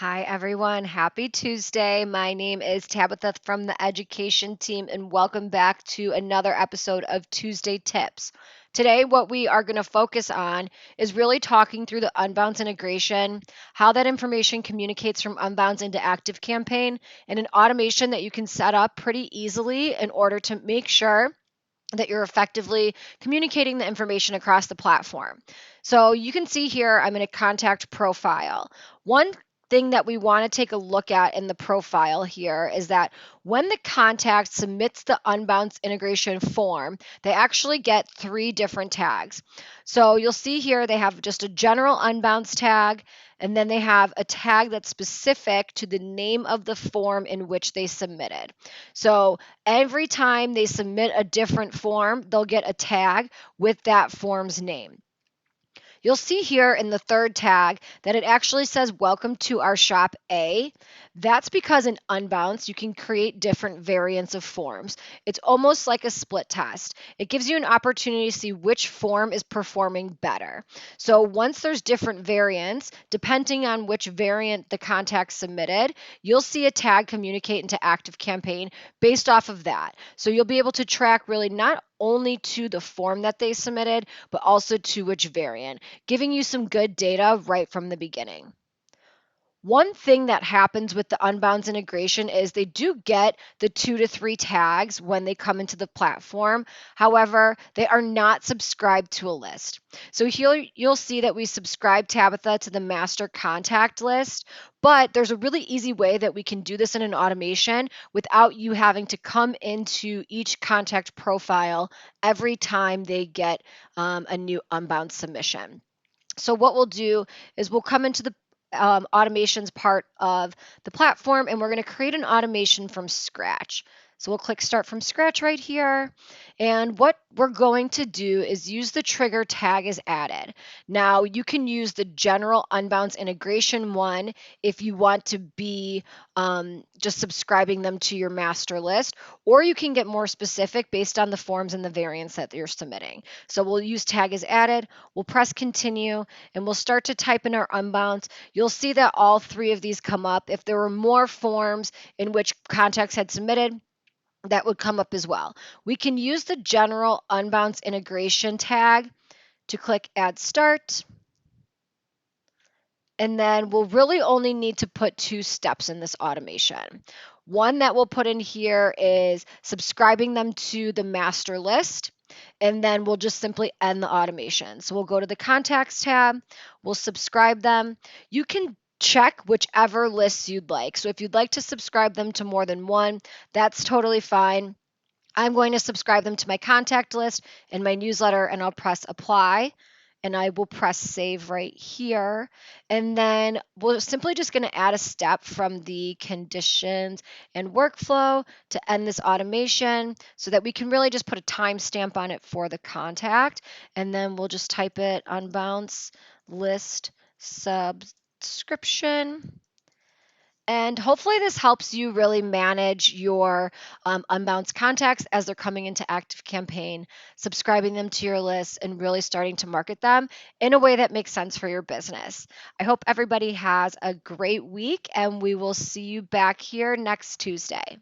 Hi, everyone. Happy Tuesday. My name is Tabitha from the education team, and welcome back to another episode of Tuesday Tips. Today, what we are going to focus on is really talking through the Unbounce integration, how that information communicates from Unbounce into ActiveCampaign, and an automation that you can set up pretty easily in order to make sure that you're effectively communicating the information across the platform. So you can see here, I'm in a contact profile. One thing that we want to take a look at in the profile here is that when the contact submits the Unbounce integration form, they actually get three different tags. So you'll see here they have just a general Unbounce tag, and then they have a tag that's specific to the name of the form in which they submitted. So every time they submit a different form, they'll get a tag with that form's name. You'll see here in the third tag that it actually says welcome to our shop A. That's because in Unbounce, you can create different variants of forms. It's almost like a split test. It gives you an opportunity to see which form is performing better. So once there's different variants, depending on which variant the contact submitted, you'll see a tag communicate into ActiveCampaign based off of that. So you'll be able to track really not only to the form that they submitted, but also to which variant, giving you some good data right from the beginning. One thing that happens with the Unbounce integration is they do get the 2 to 3 tags when they come into the platform. However, they are not subscribed to a list. So here you'll see that we subscribe Tabitha to the master contact list, but there's a really easy way that we can do this in an automation without you having to come into each contact profile every time they get a new Unbounce submission. So what we'll do is we'll come into the automations part of the platform, and we're going to create an automation from scratch. So we'll click start from scratch right here. And what we're going to do is use the trigger tag as added. Now you can use the general Unbounce integration one if you want to be just subscribing them to your master list, or you can get more specific based on the forms and the variants that you're submitting. So we'll use tag as added, we'll press continue, and we'll start to type in our Unbounce. You'll see that all three of these come up. If there were more forms in which contacts had submitted, that would come up as well. We can use the general Unbounce integration tag to click add start. And then we'll really only need to put two steps in this automation. One that we'll put in here is subscribing them to the master list, and then we'll just simply end the automation. So we'll go to the contacts tab, we'll subscribe them. You can check whichever lists you'd like. So if you'd like to subscribe them to more than one, that's totally fine. I'm going to subscribe them to my contact list and my newsletter, and I'll press apply. And I will press save right here. And then we're simply just going to add a step from the conditions and workflow to end this automation so that we can really just put a timestamp on it for the contact. And then we'll just type it Unbounce list subscription. And hopefully this helps you really manage your Unbounce contacts as they're coming into ActiveCampaign, subscribing them to your list, and really starting to market them in a way that makes sense for your business. I hope everybody has a great week, and we will see you back here next Tuesday.